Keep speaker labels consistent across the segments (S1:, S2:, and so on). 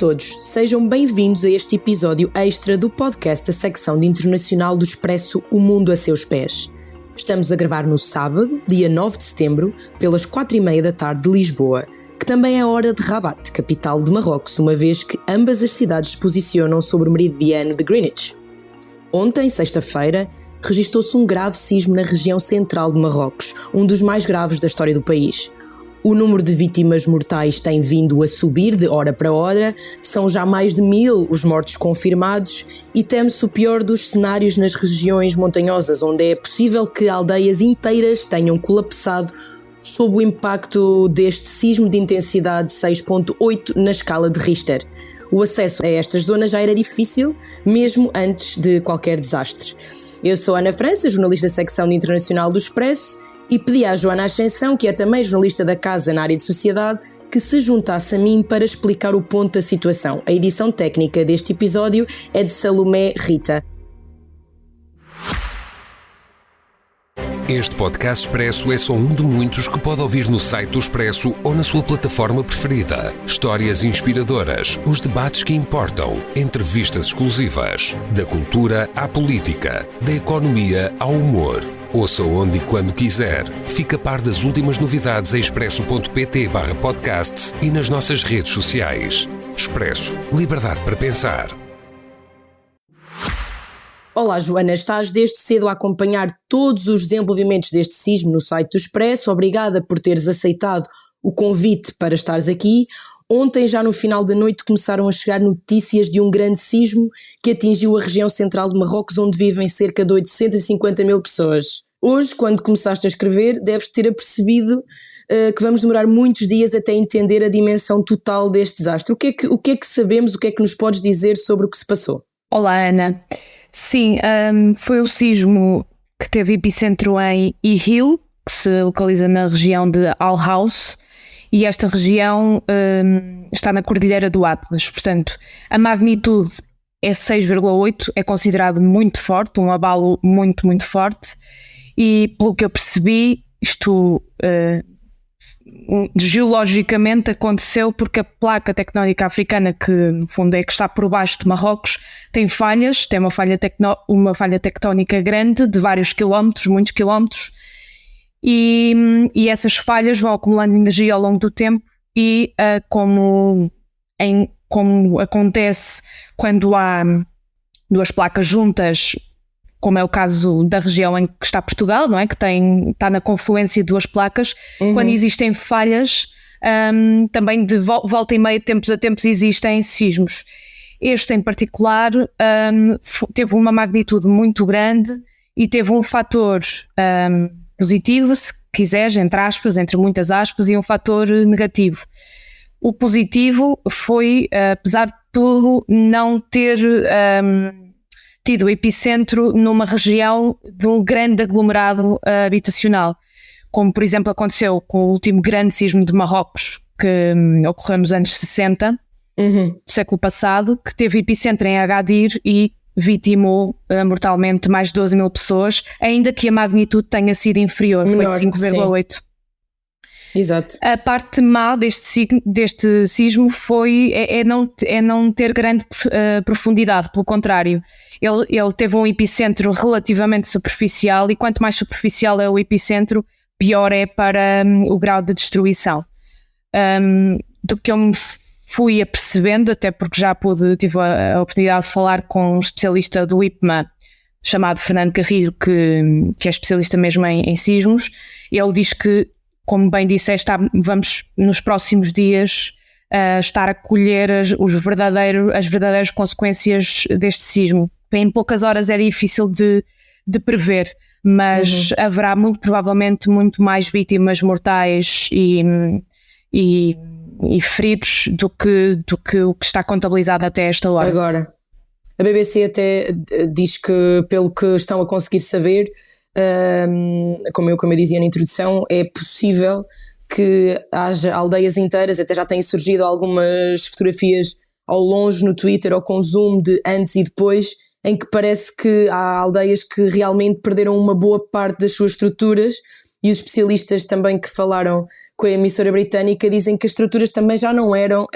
S1: todos, sejam bem-vindos a este episódio extra do podcast da secção de internacional do Expresso O Mundo a Seus Pés. Estamos a gravar no sábado, dia 9 de setembro, pelas 4h30 da tarde de Lisboa, que também é a hora de Rabat, capital de Marrocos, uma vez que ambas as cidades se posicionam sobre o meridiano de Greenwich. Ontem, sexta-feira, registou-se um grave sismo na região central de Marrocos, um dos mais graves da história do país. O número de vítimas mortais tem vindo a subir de hora para hora, são já mais de 1000 os mortos confirmados e teme-se o pior dos cenários nas regiões montanhosas, onde é possível que aldeias inteiras tenham colapsado sob o impacto deste sismo de intensidade 6.8 na escala de Richter. O acesso a estas zonas já era difícil, mesmo antes de qualquer desastre. Eu sou Ana França, jornalista da secção de internacional do Expresso, e pedi à Joana Ascensão, que é também jornalista da casa na área de sociedade, que se juntasse a mim para explicar o ponto da situação. A edição técnica deste episódio é de Salomé Rita.
S2: Este podcast Expresso é só um de muitos que pode ouvir no site do Expresso ou na sua plataforma preferida. Histórias inspiradoras, os debates que importam, entrevistas exclusivas, da cultura à política, da economia ao humor. Ouça onde e quando quiser. Fica a par das últimas novidades em expresso.pt/podcasts e nas nossas redes sociais. Expresso. Liberdade para pensar.
S1: Olá Joana, estás desde cedo a acompanhar todos os desenvolvimentos deste sismo no site do Expresso. Obrigada por teres aceitado o convite para estares aqui. Ontem, já no final da noite, começaram a chegar notícias de um grande sismo que atingiu a região central de Marrocos, onde vivem cerca de 850 mil pessoas. Hoje, quando começaste a escrever, deves ter apercebido que vamos demorar muitos dias até entender a dimensão total deste desastre. O que é que sabemos, o que é que nos podes dizer sobre o que se passou?
S3: Olá Ana, sim, foi o sismo que teve epicentro em Ihil, que se localiza na região de Al-Haus, e esta região está na Cordilheira do Atlas, portanto a magnitude é 6,8, é considerado muito forte, um abalo muito, muito forte, e pelo que eu percebi, isto geologicamente aconteceu porque a placa tectónica africana, que no fundo é que está por baixo de Marrocos, tem falhas, tem uma falha tectónica grande de vários quilómetros, muitos quilómetros, e essas falhas vão acumulando energia ao longo do tempo e como acontece quando há duas placas juntas, como é o caso da região em que está Portugal, não é? Que está na confluência de duas placas. Quando existem falhas, também de volta e meia, tempos a tempos, existem sismos. Este em particular teve uma magnitude muito grande e teve um fator positivo, se quiseres, entre aspas, entre muitas aspas, e um fator negativo. O positivo foi, apesar de tudo, não ter tido epicentro numa região de um grande aglomerado habitacional, como por exemplo aconteceu com o último grande sismo de Marrocos, que ocorreu nos anos 60, do século passado, que teve epicentro em Agadir e vitimou mortalmente mais de 12 mil pessoas, ainda que a magnitude tenha sido inferior,
S1: menor,
S3: foi de 5,8.
S1: Exato.
S3: A parte má deste sismo é não ter grande profundidade, pelo contrário, ele teve um epicentro relativamente superficial, e quanto mais superficial é o epicentro, pior é para o grau de destruição. Do que eu me fui apercebendo, até porque tive a oportunidade de falar com um especialista do IPMA chamado Fernando Carrilho, que é especialista mesmo em sismos. Ele diz que, como bem disseste, vamos nos próximos dias estar a colher as verdadeiras consequências deste sismo. Em poucas horas é difícil de prever, mas haverá muito provavelmente muito mais vítimas mortais e feridos do que o que está contabilizado até esta hora.
S1: Agora, a BBC até diz que, pelo que estão a conseguir saber, como eu dizia na introdução, é possível que haja aldeias inteiras, até já têm surgido algumas fotografias ao longe no Twitter ou com zoom de antes e depois, em que parece que há aldeias que realmente perderam uma boa parte das suas estruturas, e os especialistas também que falaram com a emissora britânica, dizem que as estruturas também já não eram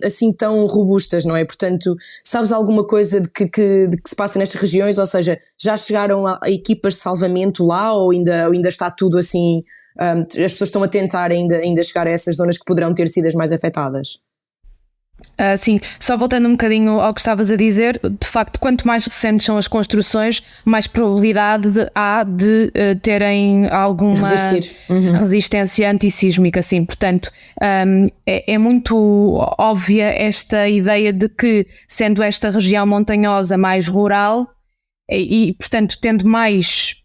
S1: assim tão robustas, não é? Portanto, sabes alguma coisa de que se passa nestas regiões? Ou seja, já chegaram a equipas de salvamento lá ou ainda está tudo assim, as pessoas estão a tentar ainda chegar a essas zonas que poderão ter sido as mais afetadas?
S3: Sim, só voltando um bocadinho ao que estavas a dizer, de facto, quanto mais recentes são as construções, mais probabilidade há de terem alguma resistência antissísmica, sim. Portanto, é muito óbvia esta ideia de que, sendo esta região montanhosa mais rural e portanto, tendo mais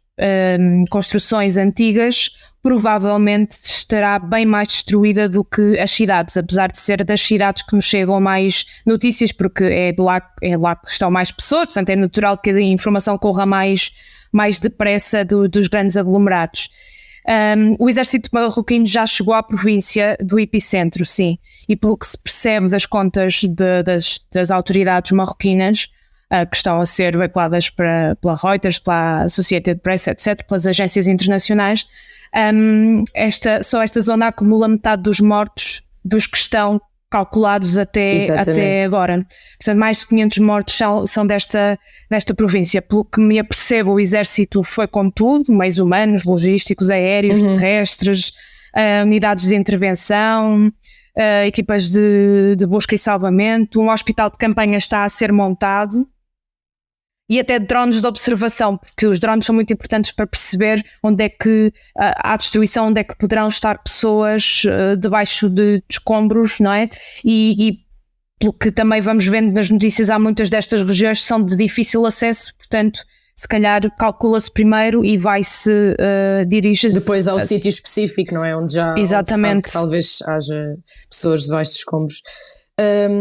S3: construções antigas, provavelmente estará bem mais destruída do que as cidades, apesar de ser das cidades que nos chegam mais notícias, porque é lá que estão mais pessoas, portanto é natural que a informação corra mais depressa dos grandes aglomerados. O exército marroquino já chegou à província do epicentro, sim, e pelo que se percebe das contas das autoridades marroquinas, que estão a ser veiculadas pela Reuters, pela Associated Press, etc., pelas agências internacionais, só esta zona acumula metade dos mortos dos que estão calculados até agora. Portanto, mais de 500 mortos são desta província. Pelo que me apercebo, o exército foi com tudo, meios humanos, logísticos, aéreos, terrestres, unidades de intervenção, equipas de busca e salvamento, um hospital de campanha está a ser montado, e até drones de observação, porque os drones são muito importantes para perceber onde é que há destruição, onde é que poderão estar pessoas debaixo de escombros, não é? E pelo que também vamos vendo nas notícias, há muitas destas regiões que são de difícil acesso, portanto, se calhar calcula-se primeiro e vai-se dirige-se
S1: depois ao sítio específico, não é? Onde já
S3: exatamente.
S1: Onde que talvez haja pessoas debaixo de escombros.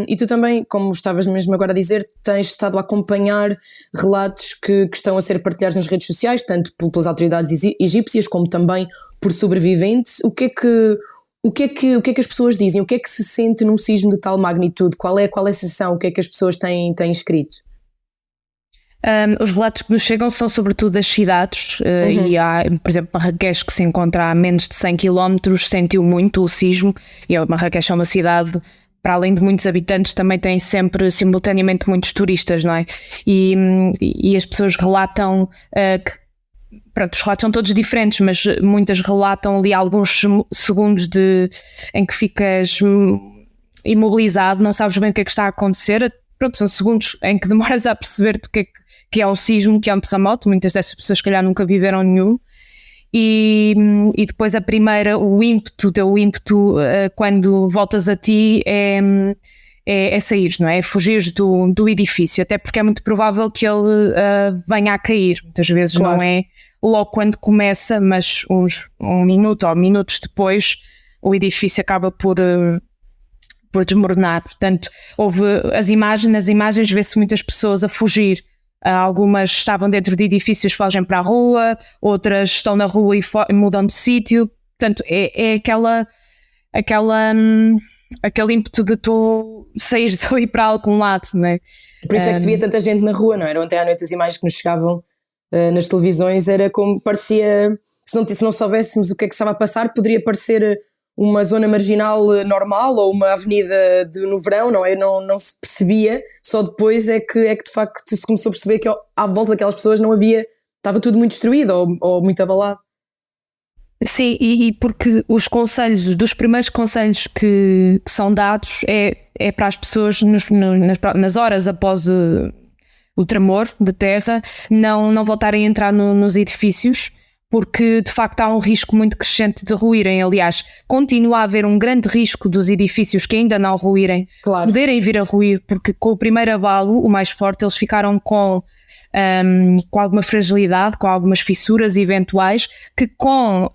S1: E tu também, como estavas mesmo agora a dizer, tens estado a acompanhar relatos que estão a ser partilhados nas redes sociais, tanto pelas autoridades egípcias como também por sobreviventes. O que é que as pessoas dizem? O que é que se sente num sismo de tal magnitude? Qual é a sensação? O que é que as pessoas têm escrito?
S3: Os relatos que nos chegam são sobretudo das cidades, e há, por exemplo, Marrakech, que se encontra a menos de 100 km, sentiu muito o sismo, e Marrakech é uma cidade, para além de muitos habitantes, também tem sempre simultaneamente muitos turistas, não é? E as pessoas relatam os relatos são todos diferentes, mas muitas relatam ali alguns segundos em que ficas imobilizado, não sabes bem o que é que está a acontecer. Pronto, são segundos em que demoras a perceber o que é um sismo, que é um terremoto. Muitas dessas pessoas, se calhar, nunca viveram nenhum. E depois o ímpeto quando voltas a ti é sair, não é? É fugir do edifício, até porque é muito provável que ele venha a cair. Muitas vezes claro. Não é logo quando começa, mas um minuto ou minutos depois o edifício acaba por desmoronar. Portanto, nas imagens vê-se muitas pessoas a fugir. Algumas estavam dentro de edifícios, fogem para a rua, outras estão na rua e mudam de sítio. Portanto, é aquele ímpeto de tu saís dali para algum lado, não é?
S1: Por isso é que se via tanta gente na rua, não era? Ontem à noite as imagens que nos chegavam nas televisões era como parecia, se não soubéssemos o que é que estava a passar, poderia parecer uma zona marginal normal ou uma avenida no verão, não é? Não se percebia, só depois é que de facto se começou a perceber que à volta daquelas pessoas não havia, estava tudo muito destruído ou muito abalado.
S3: Sim, e porque dos primeiros conselhos que são dados é para as pessoas nas horas após o tremor de terra não voltarem a entrar nos edifícios, porque de facto há um risco muito crescente de ruírem. Aliás, continua a haver um grande risco dos edifícios que ainda não ruírem, claro. Poderem vir a ruir, porque com o primeiro abalo, o mais forte, eles ficaram com alguma fragilidade, com algumas fissuras eventuais, que com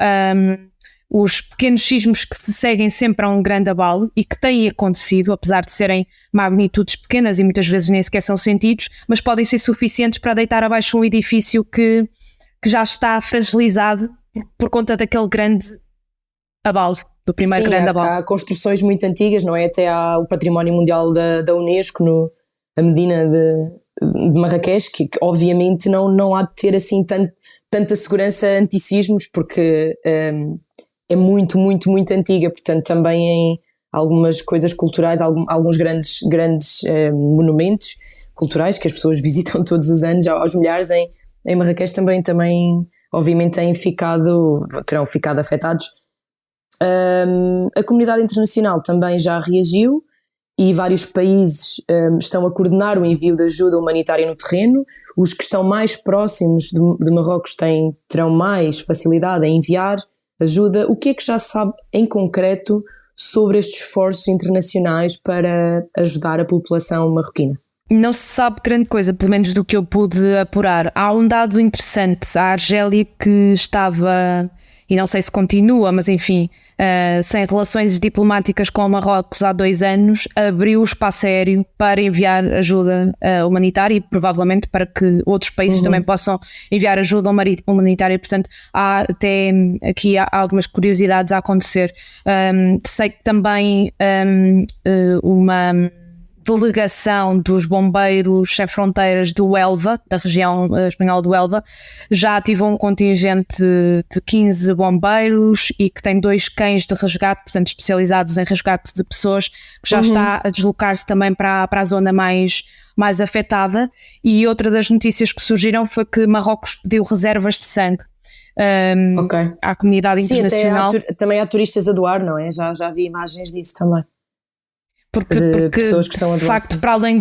S3: os pequenos sismos que se seguem sempre a um grande abalo e que têm acontecido, apesar de serem magnitudes pequenas e muitas vezes nem sequer são sentidos, mas podem ser suficientes para deitar abaixo um edifício que já está fragilizado por conta daquele grande abalo, do primeiro grande abalo.
S1: Há construções muito antigas, não é? Até há o Património Mundial da Unesco, a Medina de Marrakech, que obviamente não há de ter assim tanta segurança anti-sismos, porque é muito, muito, muito antiga, portanto também em algumas coisas culturais, alguns grandes monumentos culturais que as pessoas visitam todos os anos, aos milhares em Marrakech também obviamente terão ficado afetados. A comunidade internacional também já reagiu e vários países estão a coordenar o envio de ajuda humanitária no terreno. Os que estão mais próximos de Marrocos terão mais facilidade em enviar ajuda. O que é que já se sabe em concreto sobre estes esforços internacionais para ajudar a população marroquina?
S3: Não se sabe grande coisa, pelo menos do que eu pude apurar. Há um dado interessante. A Argélia, que estava, e não sei se continua, mas enfim, sem relações diplomáticas com o Marrocos há 2 anos, abriu o espaço aéreo para enviar ajuda humanitária e provavelmente para que outros países também possam enviar ajuda humanitária. Portanto, há até aqui há algumas curiosidades a acontecer. Sei que também uma delegação dos bombeiros sem fronteiras do Huelva, da região espanhola do Huelva, já ativou um contingente de 15 bombeiros e que tem 2 cães de resgate, portanto especializados em resgate de pessoas, que já está a deslocar-se também para a zona mais afetada. E outra das notícias que surgiram foi que Marrocos pediu reservas de sangue à comunidade internacional.
S1: Sim, também há turistas a doar, não é? Já vi imagens disso também.
S3: Porque
S1: pessoas que estão a
S3: de facto, para além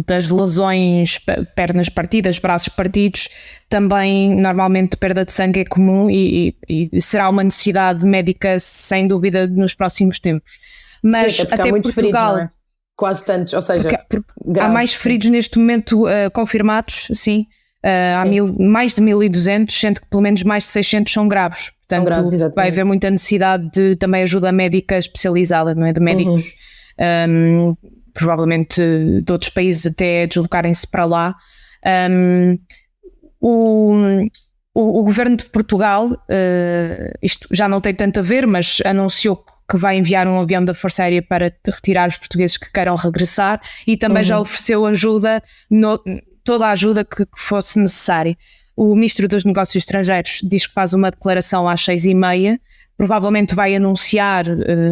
S3: das lesões, pernas partidas, braços partidos, também normalmente perda de sangue é comum e será uma necessidade médica sem dúvida nos próximos tempos. Mas
S1: sim,
S3: até
S1: há muitos
S3: Portugal,
S1: feridos, não é? Quase tantos, ou seja,
S3: porque
S1: graves,
S3: há mais feridos neste momento confirmados, sim. Há mais de 1.200, sendo que pelo menos mais de 600 são graves. Portanto, vai haver muita necessidade de também ajuda médica especializada, não é? De médicos, provavelmente de outros países até deslocarem-se para lá. O governo de Portugal, isto já não tem tanto a ver, mas anunciou que vai enviar um avião da Força Aérea para retirar os portugueses que queiram regressar e também já ofereceu ajuda, toda a ajuda que fosse necessária. O Ministro dos Negócios Estrangeiros diz que faz uma declaração às 6h30, provavelmente vai anunciar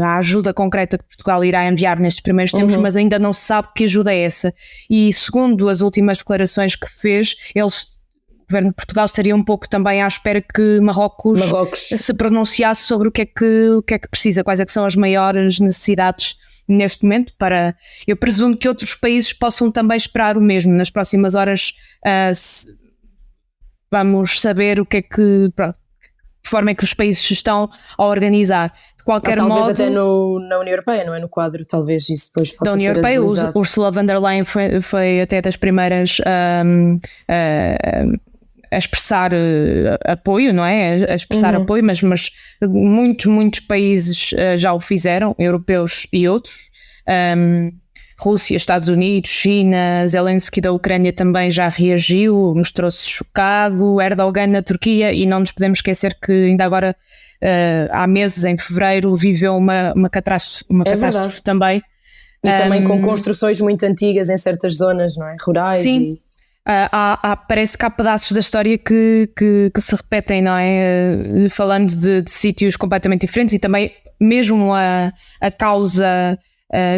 S3: a ajuda concreta que Portugal irá enviar nestes primeiros tempos, mas ainda não se sabe que ajuda é essa. E segundo as últimas declarações que fez, o governo de Portugal estaria um pouco também à espera que Marrocos se pronunciasse sobre o que é que precisa, quais é que são as maiores necessidades neste momento. Eu presumo que outros países possam também esperar o mesmo. Nas próximas horas vamos saber de que forma é que os países se estão a organizar. De qualquer modo,
S1: talvez até na União Europeia, não é? No quadro, talvez isso depois possa ser
S3: da União Europeia. Ursula von der Leyen foi até das primeiras a expressar apoio, não é? A expressar apoio, mas muitos países já o fizeram, europeus e outros. Rússia, Estados Unidos, China, Zelensky da Ucrânia também já reagiu, mostrou-se chocado, Erdogan na Turquia, e não nos podemos esquecer que ainda agora, há meses, em fevereiro, viveu uma catástrofe também.
S1: E também com construções muito antigas em certas zonas, não é? Rurais.
S3: Sim. Parece que há pedaços da história que se repetem, não é? Falando de sítios completamente diferentes, e também mesmo a causa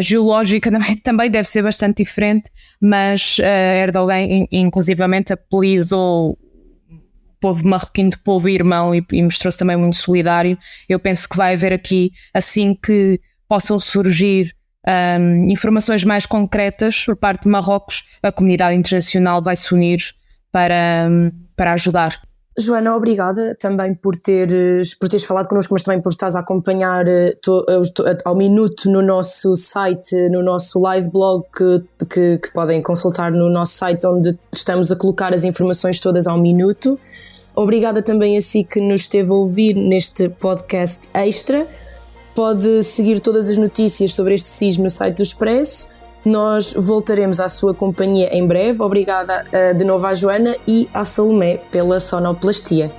S3: geológica também deve ser bastante diferente, mas Erdogan inclusivamente apelidou o povo marroquino de povo irmão e mostrou-se também muito solidário. Eu penso que vai haver aqui, assim que possam surgir informações mais concretas por parte de Marrocos, a comunidade internacional vai se unir para ajudar.
S1: Joana, obrigada também por teres falado connosco, mas também por estás a acompanhar ao minuto no nosso site, no nosso live blog que podem consultar no nosso site, onde estamos a colocar as informações todas ao minuto. Obrigada também a si que nos esteve a ouvir neste podcast extra. Pode seguir todas as notícias sobre este sismo no site do Expresso. Nós voltaremos à sua companhia em breve. Obrigada de novo à Joana e à Salomé pela sonoplastia.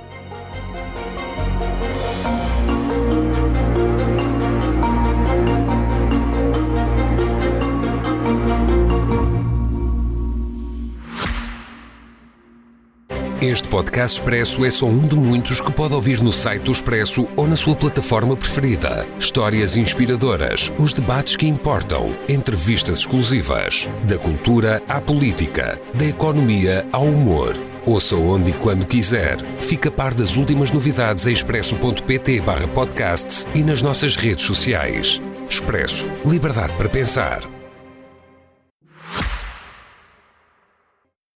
S2: Este podcast Expresso é só um de muitos que pode ouvir no site do Expresso ou na sua plataforma preferida. Histórias inspiradoras, os debates que importam, entrevistas exclusivas. Da cultura à política, da economia ao humor. Ouça onde e quando quiser. Fica a par das últimas novidades em expresso.pt/podcasts e nas nossas redes sociais. Expresso. Liberdade para pensar.